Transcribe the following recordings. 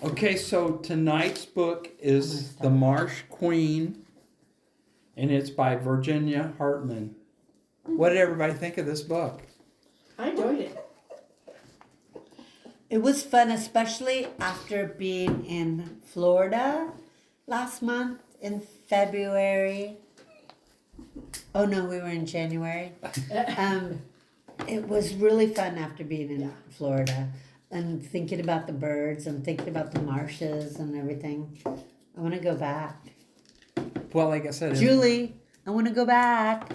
Okay, so tonight's book is The Marsh Queen, and it's by Virginia Hartman. What did everybody think of this book? I enjoyed it. It was fun, especially after being in Florida last month in February. Oh no, we were in January. It was really fun after being in Florida and thinking about the birds and thinking about the marshes and everything. I want to go back. Well, like I said, Julie, I want to go back.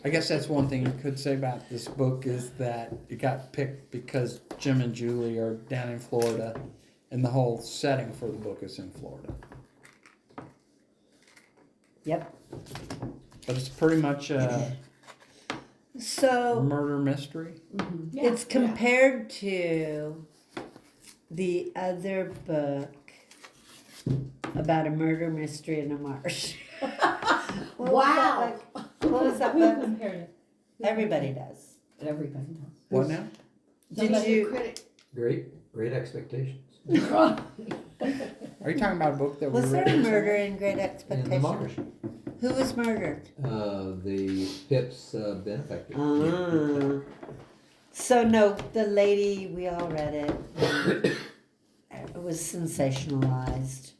I guess that's one thing you could say about this book is that it got picked because Jim and Julie are down in Florida, and the whole setting for the book is in Florida. Yep. But it's pretty much a So murder mystery. Yeah, it's compared to the other book about a murder mystery in a marsh. Wow. What was that Who book? compared it? Everybody does. Everybody knows. What now? Did you? Great expectations. Are you talking about a book that Was we there read? a murder in Great In the Expectations? Marsh, Who was murdered? the Pip's benefactor. So no, the lady, we all read it. It was sensationalized.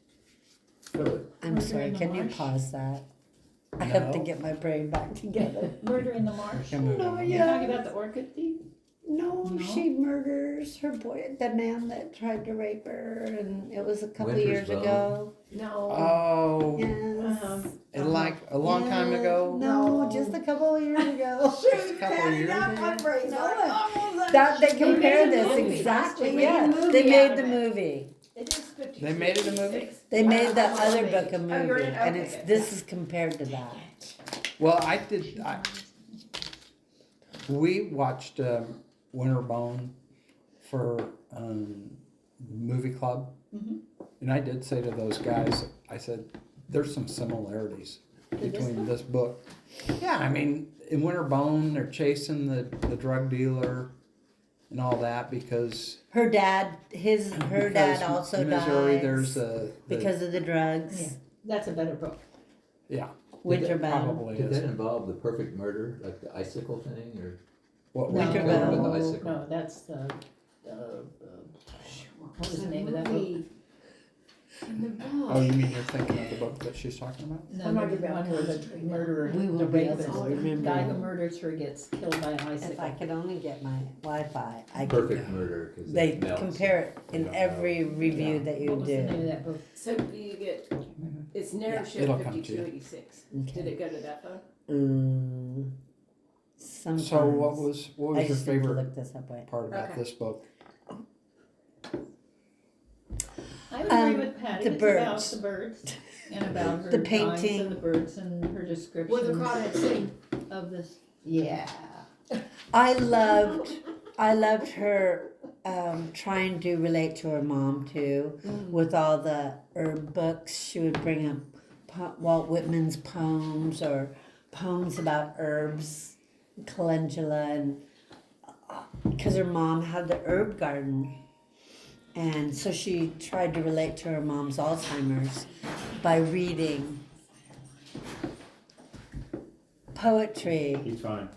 Really? I'm Murder sorry, in the can you Marsh? pause that? I have to No. get my brain back together. Murder in the Marsh. Okay, moving No, on. yeah. You're talking about the orchid thief? No, No? she murders her boy, the man that tried to rape her, and it was a couple Winter's years Bone. ago. No. Oh, Yes. and like a long time ago. No, just a couple of years ago. Just a couple of years ago. That they They compare made a this movie. exactly. They made Yeah, a movie they out made of the it. movie. It is 50. They made it a movie? They made the Yeah, other movie. book a Oh, you're movie, in- and okay, it's good. this is compared to that. Well, we watched Winterbone for movie club, and I did say to those guys, I said, "There's some similarities between this book." Yeah, I mean, in Winterbone, they're chasing the drug dealer and all that because Her dad, her dad because also in Missouri dies there's because of the drugs. Yeah. That's a better book. yeah Winterbound. probably Did is. that involve the perfect murder, like the icicle thing, or What No. was killed Winterbound. with the icicle? No, that's the, what was the name of that book? Oh, you mean you're thinking of the book that she's talking about? No, I'm not the gonna be able one to where the concentrate now. murderer, We will the be able rapist, to the remember guy that. who murders her gets killed by an If I icicle. could only get my Wi-Fi, I could. Perfect murder, because They it melts. compare it in Yeah. every review that What you was the name do. of that book? So do you get, it's narrative it'll come to you. 5286. Did Okay. it go to that phone? Sometimes. So what was I your just need to favorite look this up. Wait. part about Okay. this book? I would agree with Patty, the it's about birds. the birds and about her The drawings painting. of the birds and her With the description crawdad sing. of this. Yeah. I loved her trying to relate to her mom too, with all the herb books. She would bring up Walt Whitman's poems or poems about herbs, calendula, and because her mom had the herb garden, and so she tried to relate to her mom's Alzheimer's by reading poetry. He's fine.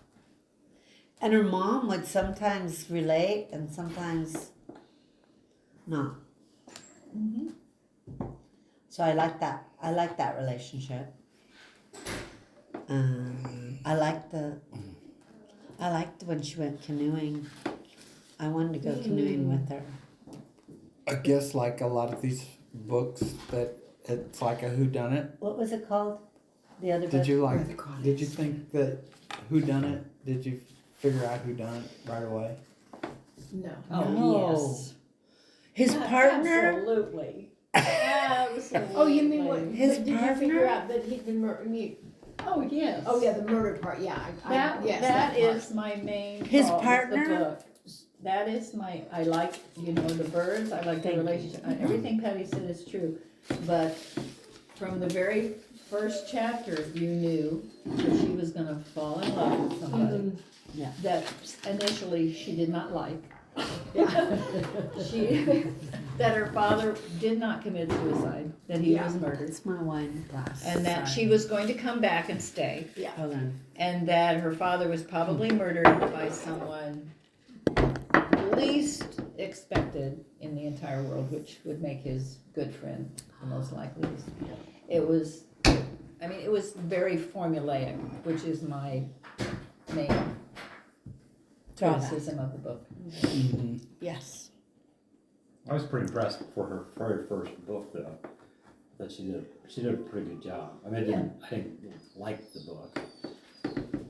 And her mom would sometimes relate and sometimes not. So I like that. I like that relationship. I liked when she went canoeing. I wanted to go canoeing with her. I guess like a lot of these books that it's like a whodunit. What was it called? The other Did book? you like? Did you think that whodunit? Did you figure out whodunit right away? No. Oh, No. yes. His partner? Absolutely. Absolutely. Oh, you mean what? His did you figure partner? out that he'd been murdered? Oh, yes. Oh, yeah, the murder part, yeah. Yes, That part. is my main His fault with partner? the book. That is I like, the birds, I like the Thank you. relationship, everything Patty said is true. But from the very first chapter, you knew that she was gonna fall in love with somebody Yeah. that initially she did not like. She, that her father did not commit suicide, that he was murdered, It's my wine glass. and that she was going to come back and stay, Hold on. and that her father was probably murdered by someone least expected in the entire world, which would make his good friend the most likely. It was, I mean, it was very formulaic, which is my main Drawback. criticism of the book. Mhm. Yes. I was pretty impressed for her very first book, though, that she did a pretty good job. I mean, I didn't like the book,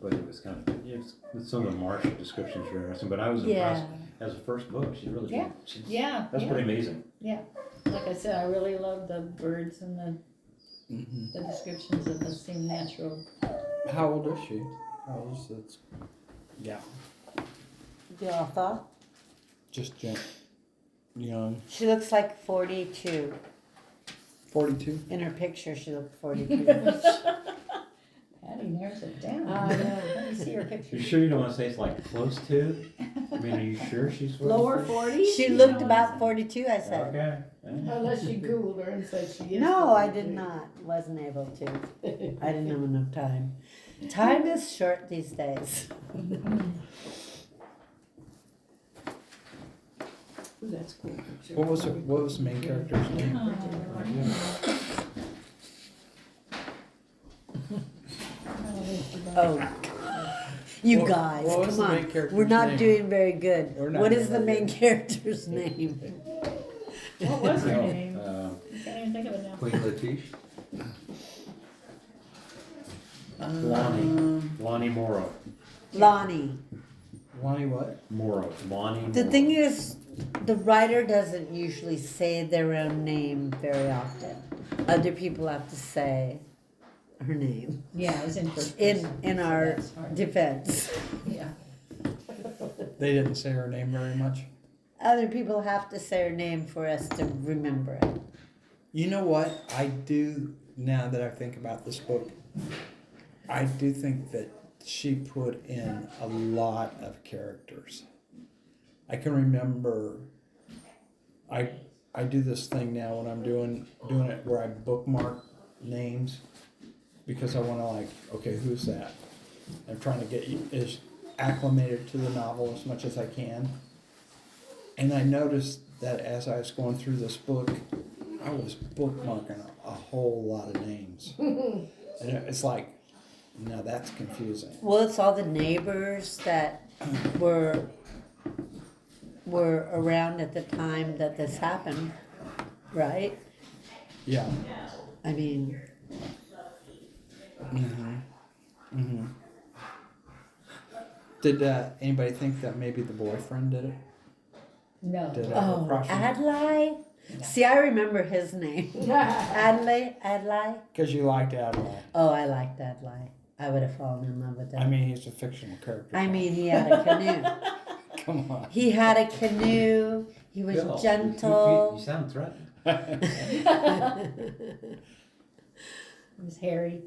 but it was kind of, some of the Marsh descriptions were interesting, but I was impressed. As a first book, she really Yeah. did. Yeah, That's yeah. pretty amazing. Like I said, I really love the birds and Mhm. the descriptions of them seem natural. How old is she? How old is it? Yeah, The author. just young. She looks like 42. 42. In her picture, she looked 42. Patty narrows it down. I know. Let me see her You picture. sure you don't want to say it's like close to? I mean, are you sure she's Lower 40s? She looked about 42, I said. Okay. Yeah. Unless you Googled her and said she is. No, I 42. did not. Wasn't able to. I didn't have enough time. Time is short these days. Ooh, that's cool. picture. What was the main character's name? Oh, you What- guys, what was come the main on. character's We're not name? doing very good. We're not What doing is the very main good. character's name? What was her name? Uh, Can't even think of it now. Queen Latifah. Lonnie Morrow. Lonnie. Lonnie what? Lonnie. The Morrow. thing is, the writer doesn't usually say their own name very often. Other people have to say her name Yeah, it was in first in person. in so our that's hard. defense. Yeah. They didn't say her name very much. Other people have to say her name for us to remember it. You know what? I do, now that I think about this book, I do think that she put in a lot of characters. I can remember, I do this thing now when I'm doing it where I bookmark names because I want to, like, okay, who's that? I'm trying to get as acclimated to the novel as much as I can. And I noticed that as I was going through this book, I was bookmarking a whole lot of names. And it's like, now that's confusing. Well, it's all the neighbors that were around at the time that this happened, right? Yeah. I mean, Did anybody think that maybe the boyfriend did it? No. Did I have a oh, crush on it? Adlai. See, I remember his name. Adlai. Because you liked Adelaide. Oh, I liked Adlai. I would have fallen in love with him. I mean, he's a fictional character. I mean, he had a canoe. Come on. He had a canoe. He was Bill, gentle. You sound threatened. It was Harry.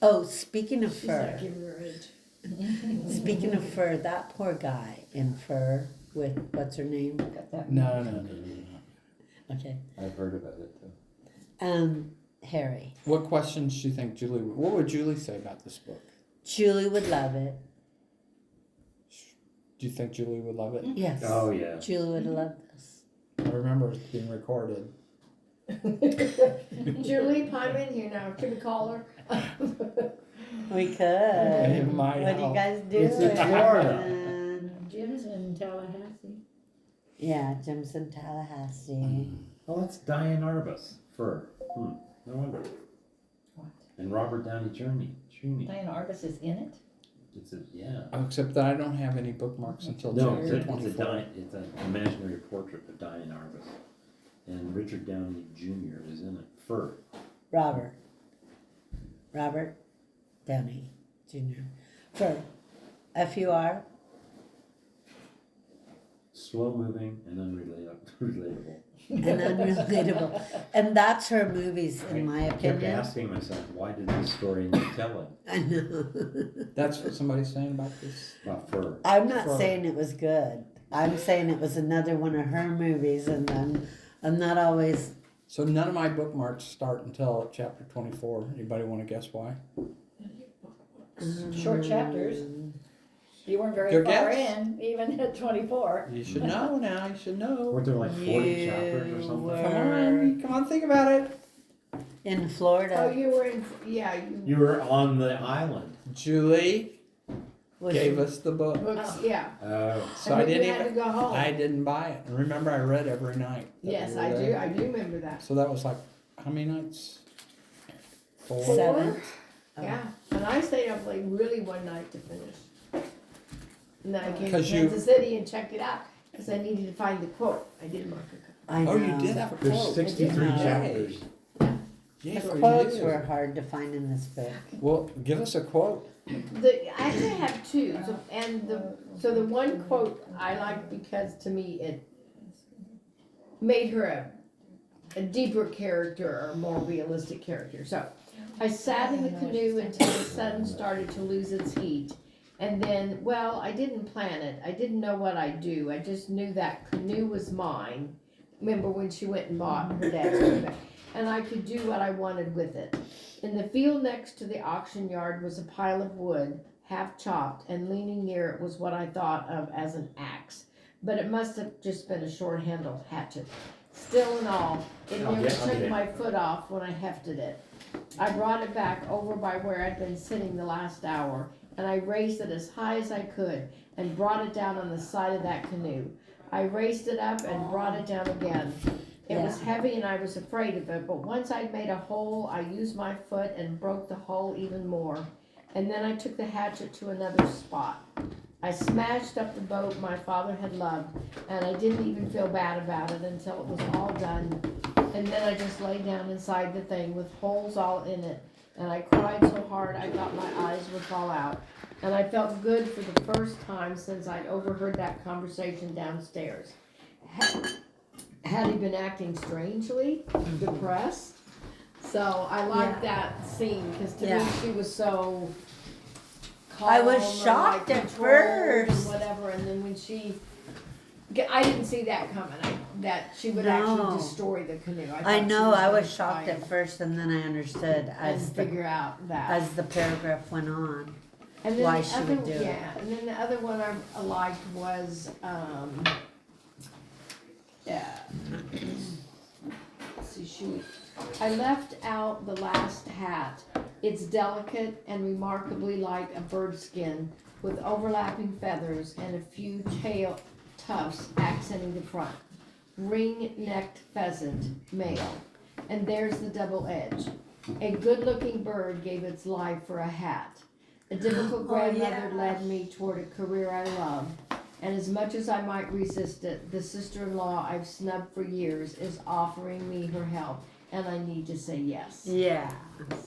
Oh, speaking of She's not fur. giving her age. Speaking of fur, that poor guy in fur with what's her name? Got that. No. Okay. I've heard about it too. Harry. What questions do you think Julie? What would Julie say about this book? Julie would love it. Do you think Julie would love it? Yes. Oh, yeah. Julie would love this. I remember it's being recorded. Julie, pop in here now. Can we call her? We could. It might What do you help. guys do? It's in Florida. Jim's in Tallahassee. Yeah, Jim's in Tallahassee. Oh, that's Diane Arbus. Fur. No wonder. What? And Robert Downey Jr. Diana Arbus is in it? It's a, yeah. Except that I don't have any bookmarks until No, it's chapter a, 24. it's an imaginary portrait of Diane Arbus. And Richard Downey Jr. is in it. Fur. Robert Downey Jr. Fur. F-U-R. Slow moving and unrelatable. and unrelatable. And that's her movies, in my I kept opinion. asking myself, why did this story need telling I know. That's what somebody's saying about this. about fur? I'm not For- saying it was good. I'm saying it was another one of her movies, and I'm not always. So none of my bookmarks start until chapter 24. Anybody want to guess why? Short chapters. You weren't very Good far guess. in, even at 24. You should know now. You should know. Weren't there like 40 chapters or something? were- Come on, think about it. In Oh, Florida. you were in, yeah, You were on the island. Julie Was gave us the book, books, yeah. Oh. so And I then you didn't had to even. go home. I didn't buy it. And remember, I read every night. that we Yes, were I do, there. I do remember that. So that was like how many nights? 4. 7. Yeah, and I stayed up like really one night to finish. And then I came to 'Cause you- Kansas City and checked it out, cause I needed to find the quote. I did mark a copy. I know. Oh, you did have a There's quote. 63 Yeah. chapters. Yeah, The you quotes did. were hard to find in this book. Well, give us a quote. I actually have two, so the one quote I liked because to me it made her a deeper character or a more realistic character. So, I sat in the canoe until the sun started to lose its heat. And then, well, I didn't plan it. I didn't know what I'd do. I just knew that canoe was mine. Remember when she went and bought her dad's canoe? And I could do what I wanted with it. In the field next to the auction yard was a pile of wood, half chopped, and leaning near it was what I thought of as an axe. But it must have just been a short-handled hatchet. Still and all, it I'll nearly get took it. my foot off when I hefted it. I brought it back over by where I'd been sitting the last hour, and I raised it as high as I could and brought it down on the side of that canoe. I raised it up and brought it down again. It was heavy and I was afraid of it, but once I'd made a hole, I used my foot and broke the hole even more. And then I took the hatchet to another spot. I smashed up the boat my father had loved, and I didn't even feel bad about it until it was all done. And then I just lay down inside the thing with holes all in it, and I cried so hard I thought my eyes would fall out. And I felt good for the first time since I'd overheard that conversation downstairs. Had he been acting strangely, depressed? So I liked that scene, because to me Yeah. she was so calm. I was and, shocked like, at controlled first. and whatever, and then when I didn't see that coming, that she would No. actually destroy the canoe. I thought know. she I was gonna shocked try at first, and then I understood and as the figure out that. as the paragraph went on. And then why the she other, would do it. yeah, and then the other one I liked was, yeah. Let's see, shoot. I left out the last hat. It's delicate and remarkably like a bird skin with overlapping feathers and a few tail tufts accenting the front. Ring-necked pheasant, male. And there's the double edge. A good-looking bird gave its life for a hat. A difficult grandmother led me toward a career I love, and as much as I might resist it, the sister-in-law I've snubbed for years is offering me her help, and I need to say yes. Yeah,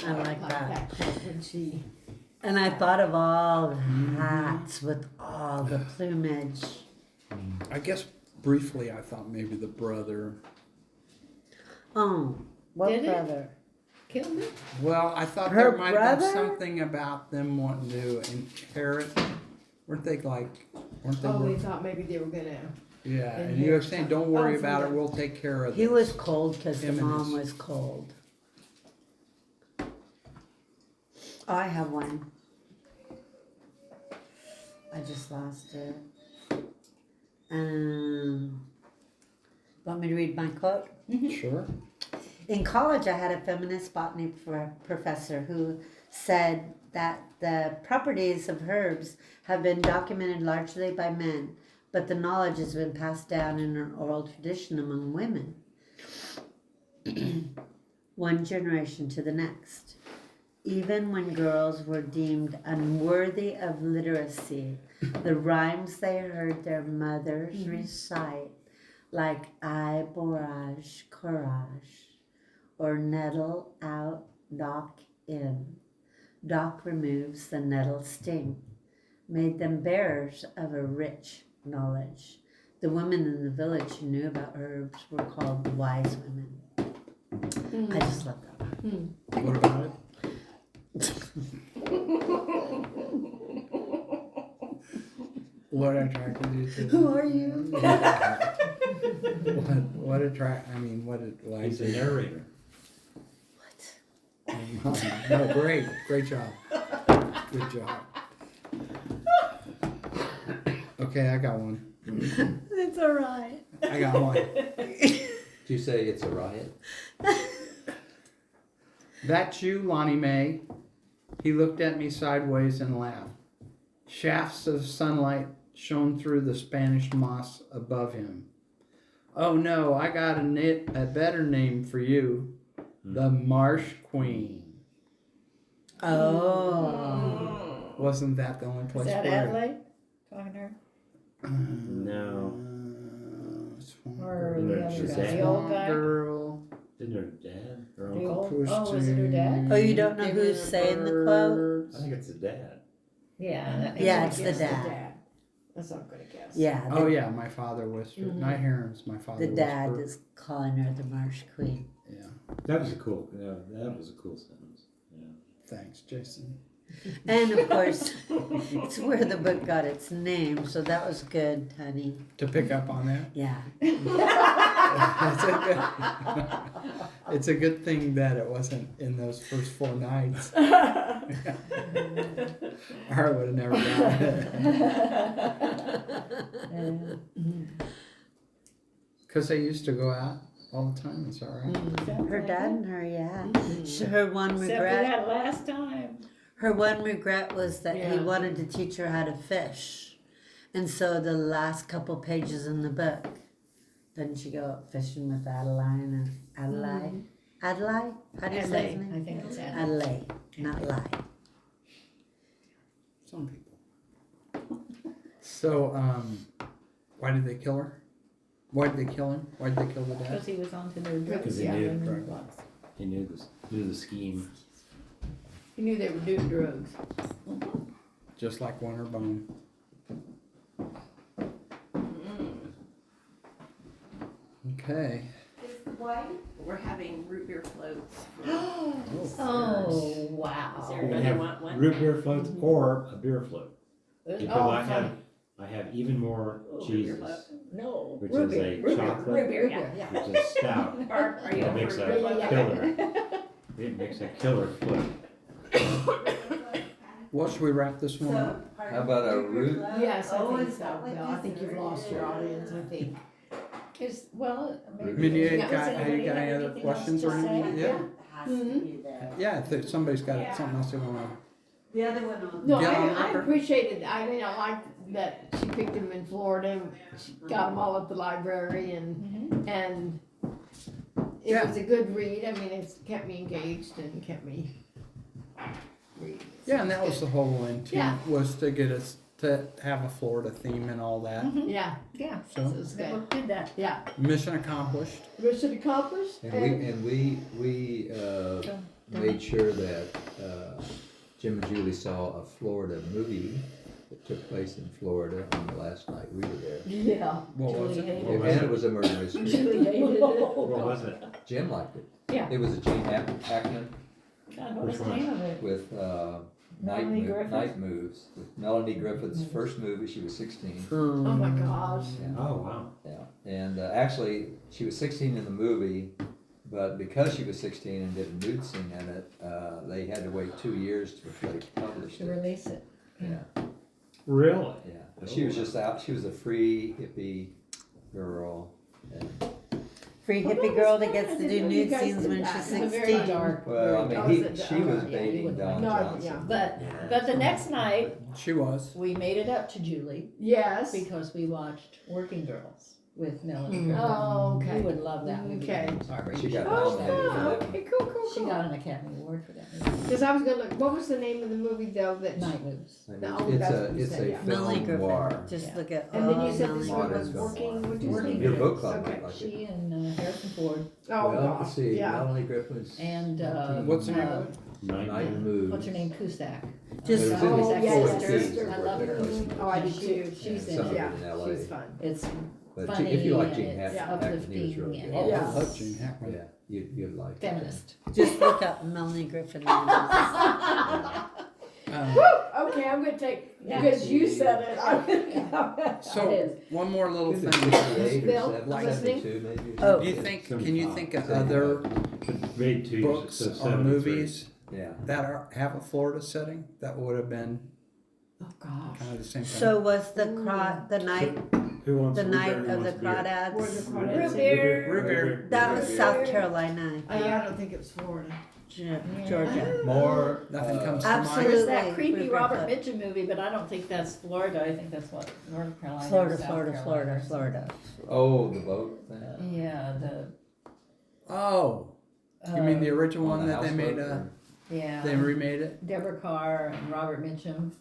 I like that. quote when she. And I thought of all the hats with all the plumage. I guess briefly I thought maybe the brother. Oh, what Did it? brother? Kill me? Well, I thought Her there might have been brother? something about them wanting to inherit. Weren't they Oh, they thought maybe they were gonna. Yeah, and inherit you were saying, don't worry Oh, about it, from we'll take care of He this. was cold because the Him and mom his- was cold. I have one. I just lost it. Want me to read my quote? Sure. In college, I had a feminist botany professor who said that the properties of herbs have been documented largely by men, but the knowledge has been passed down in an oral tradition among women, one generation to the next. Even when girls were deemed unworthy of literacy, the rhymes they heard their mothers recite, like I borage courage, or nettle out, dock in. Dock removes the nettle sting, made them bearers of a rich knowledge. the women in the village who knew about herbs were called the wise women. I just love that one. What about it? What attracted you to? Who are you? What attract? I mean, what? Why He's is the it? narrator. No, great job. Good job. Okay, I got one. It's all right. I got one. Did you say it's a riot? That's you, Lonnie Mae. He looked at me sideways and laughed. Shafts of sunlight shone through the Spanish moss above him. Oh no, I got a better name for you. The Marsh Queen. Oh. Wasn't that the only Is place that where... Adelaide talking to her? No. Or the No, other she's guy? that The old guy? Girl. Didn't her dad or The uncle? old, oh, is it her dad? Oh, you don't know who's saying the quote? I think it's the dad. Yeah. Yeah, I it's the guess dad. That's what I'm gonna guess. Yeah. Oh yeah, my father whispered. Mhm. Night herons, my father The dad whispered. is calling her the Marsh Queen. Yeah. That was a cool. Yeah, that was a cool sentence. Yeah. Thanks, Jason. And of course, it's where the book got its name, so that was good, honey. To pick up on that. Yeah. It's a good thing that it wasn't in those first 4 nights. Or I would have never got it. Because they used to go out all the time, is that right? Her dad and her, yeah. Her one Except for regret. that last time. Her one regret was that he Yeah. wanted to teach her how to fish. And so the last couple pages in the book, doesn't she go out fishing with Adeline and Adelaide? Adelaide? How do you say his Adelaide. name? I think it's Adelaide. Adelaide, not lie. Some people. So, why did they kill her? Why did they kill him? Why did they kill the dad? Because he was onto their drugs. Because he yeah, knew. and their Right. drugs. He knew the scheme. He knew they were doing drugs. Just like Winterbone. Okay. We're having root beer floats. Oh, wow. Is We everybody have want one? root beer floats or a beer float because Oh, I have even more Oh, root beer cheeses, float. No. which Ruby, is a Ruby, chocolate, Root beer, yeah. which is stout. Are you That up makes for a root beer? killer. It makes a killer float. Well, should we wrap this one up? How about a root? Yes, I think so, Bill. I think you've lost your audience, I think. Well, I mean, you does got, have anybody you got have any other anything questions else or to say? anything? Yeah. Has to be there. Yeah, if somebody's got something else they want The other one on No, Get on I record. appreciated, I mean, I liked that she picked him in Florida, and she got them all at the library, and it Yeah. was a good read. I mean, it's kept me engaged and kept me reading. Yeah, and that was the whole intent, Yeah. was to get us to have a Florida theme and all that. Yeah, Yeah, So, so it's the good. book did that. Yeah, mission accomplished. mission accomplished. And we made sure that Jim and Julie saw a Florida movie that took place in Florida on the last night we were there. Yeah. What was Julie it? hated What was And it? it was a murder mystery. Julie hated it. What was it? Jim liked it. Yeah. It was a Gene Hackman God, what was Which the one? name of it? with Melanie Griffith? Night Moves. With Melanie Griffith's first movie, she was 16. Oh my gosh. Oh wow. Yeah, and actually, she was 16 in the movie, but because she was 16 and did a nude scene in it, they had to wait 2 years before they published To it. release it. Yeah, Really? yeah. But she was just out. She was a free hippie girl. And, Free hippie girl that gets to do You nude guys scenes did when that. she's It was very 16. dark. well, I Oh, mean, is it- she was yeah, you dating wouldn't Don like- No, Johnson. yeah. But the next night, She was. we made it up to Julie Yes. because we watched Working Girls with Melanie Mm. Griffith. Oh, You okay. would love that movie. Okay. Barbara. She You got should Oh, watch that. nominated for that okay, cool, cool, She cool. got an Academy Award for that movie. Because I was gonna look, what was the name of the movie though that? Night Moves. I mean, No, it's that's a what you it's said, a yeah. Melanie film noir. Griffith. Just look at And then you said Melanie this Modern one was film working, noir. what did you Working say? Your Girls. book club Okay. might like She it. and Harrison Ford Oh, Well, gosh, let's see. yeah. Melanie Griffith's and What's the name of it? Night Moves. what's her name? Cusack. Just- It was Oh, in yeah, Four yeah, Seasons sister. I where love they her. posted. Oh, I did too. She's Yeah, in some it. of it Yeah, in LA. she's fun. It's But funny if you like and Gene it's Hackman, he was really uplifting good. Oh, and I it's love Gene Hackman. Yeah, you'd like it. feminist. Just look up Melanie Griffin. Okay, I'm gonna take, because you said it, I'm gonna go. So, It is. one more little It was thing. 68 or Bill, 7, listening? 72 maybe. or Oh. Do you something. think, can you think of 75. other Made 2 years, books so or 73. movies Yeah. that have a Florida setting that would have been Oh, gosh. kind of the same thing? So was the night Who wants the root beer, night who of the wants beer? Where's the crawdads? crawdads? Root beer. Root beer. That was South Carolina, Yeah, I don't think it was Florida. Georgia. More. Nothing comes to Absolutely. There's that creepy Root beer Robert club. Mitchum movie, but I don't think that's Florida. I think that's what, North Carolina. or Florida, South Florida, Carolina Florida, or Florida. Oh, the boat thing. Yeah, Oh, you mean the original On one the that they made? houseboat, yeah. They remade it Deborah Carr and Robert Mitchum.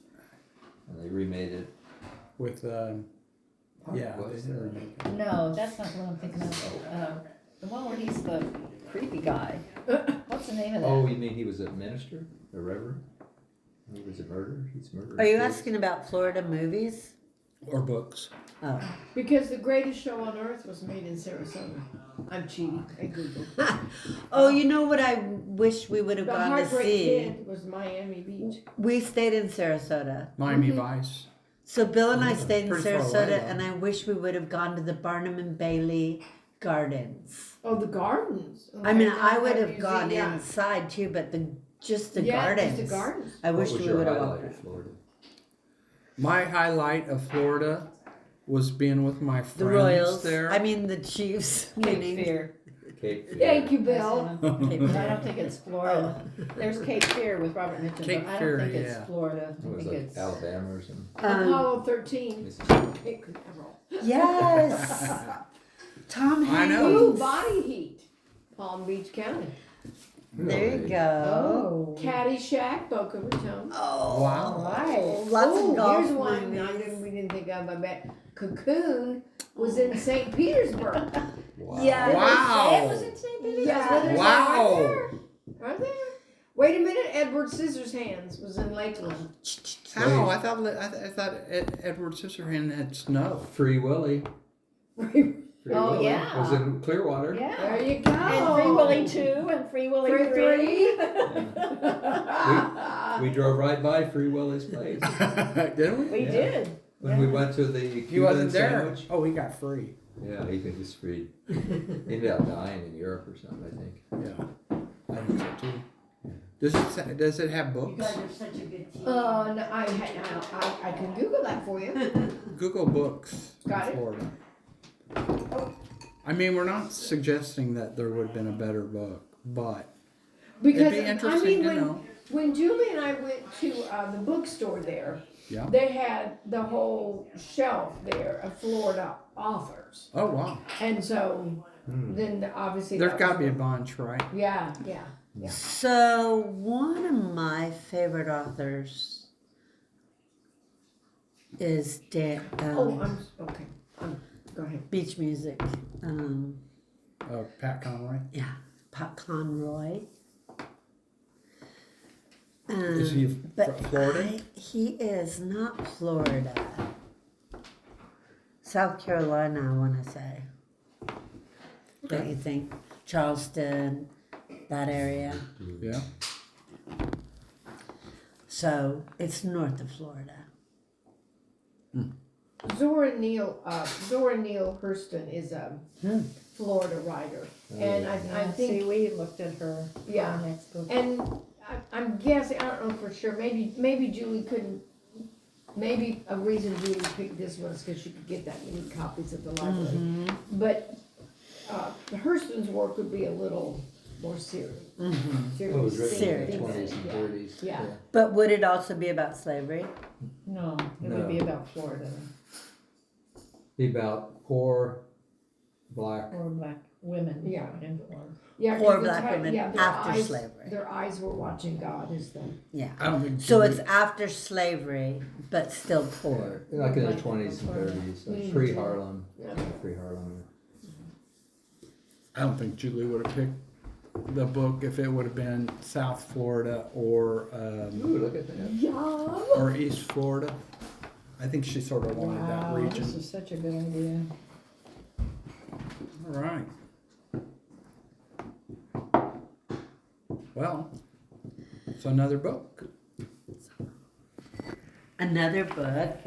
and they remade it. with yeah. What They is did that? remake it. No, that's not the one I'm thinking of. The one where he's the creepy guy. What's the name of that? Oh, you mean he was a minister, a reverend? He was a murderer. He's murdered. Are you asking about Florida movies? Or books. Oh. Because the greatest show on earth was made in Sarasota. I'm cheating, I Googled. Oh, you know what I wish we would have The gone to Heartbreak see? Kid was Miami Beach. We stayed in Sarasota. Miami Mhm. Vice. So Bill and I Yeah, stayed in pretty far away, Sarasota, though. and I wish we would have gone to the Barnum and Bailey Gardens. Oh, the gardens. I mean, Okay, I not would that have gone museum, inside too, but just the yeah. gardens. Yeah, just the gardens. I What wish was we your would have highlight walked. of Florida? My highlight of Florida was being with my friends The Royals. there. I mean, the Chiefs. Cape meaning- Fear. Cape Fear. Thank you, That's Bill. the one. Cape But I Fear. don't think it's Florida. There's Cape Fear with Robert Mitchum, Cape but I Fear, don't think it's yeah. Florida. It I was think like it's Alabama or something. Apollo 13. Mississippi. Cape Canaveral. Yes. Tom Hanks. I know. Ooh, Body Heat. Palm Beach County. There you Really? go. Caddyshack, Boca Raton. Oh. Wow. Right. Lots Ooh, of golf here's one movies. we didn't think of, I bet. Cocoon was in St. Petersburg. Wow. Yeah. Wow. It was in St. Petersburg. Yeah, there's Wow. one right there. Right there. Wait a minute, Edward Scissorhands was in Lakeland. How? I thought Edward Scissorhands had snow. Free Willy. Free Oh, Willy yeah. was in Clearwater. Yeah. There you go. And Free Willy 2 and Free Willy Free 3. We drove right by Free Willy's place Did we? We Yeah. did. when we went to the He Cuban wasn't there. sandwich. Oh, he got free. Yeah, he was free. He ended up dying in Europe or something, I think. Yeah, I think so too. Does it have books? are such a good team. No, I can Google that for you. Google books Got in it. Florida. I mean, we're not suggesting that there would have been a better book, but Because it'd be I interesting mean, to when know. when Julie and I went to the bookstore there, Yeah. they had the whole shelf there of Florida authors, Oh wow. and so Hmm. then obviously There's that got to was- be a bunch, right? Yeah, yeah. So one of my favorite authors is Dan. Oh, I'm okay. Go ahead. Beach music. Pat Conroy. Yeah, Pat Conroy. Is he But Florida? he is not Florida. South Carolina, I want to say. Don't you think? Charleston, that area. Yeah. So it's north of Florida. Zora Neale Hurston is a Florida writer, and I think we looked at her. Yeah. Next book. and I'm guessing, I don't know for sure, maybe Julie couldn't, maybe a reason Julie picked this one is because she could get that many copies at the library. But Hurston's work would be a little more serious. Oh, it was written in Serious. the 20s and 30s. Yeah. But would it also be about slavery? No, it No. would be about Florida Be about poor black. or black women. Yeah. in Florida. Yeah, 'cause Or the black type- women yeah, their after eyes- slavery. Their eyes were watching God is the. Yeah. I don't think. So Julie- it's after slavery, but still poor. Like in the Like 20s and Florida. 30s, like Mm. pre-Harlem. Yeah. Pre-Harlem. I don't think Julie would have picked the book if it would have been South Florida Ooh, look at that. Yum. or East Florida. I think she sort of wanted that Wow, region. this is such a good idea. right. Well, it's another book. Another book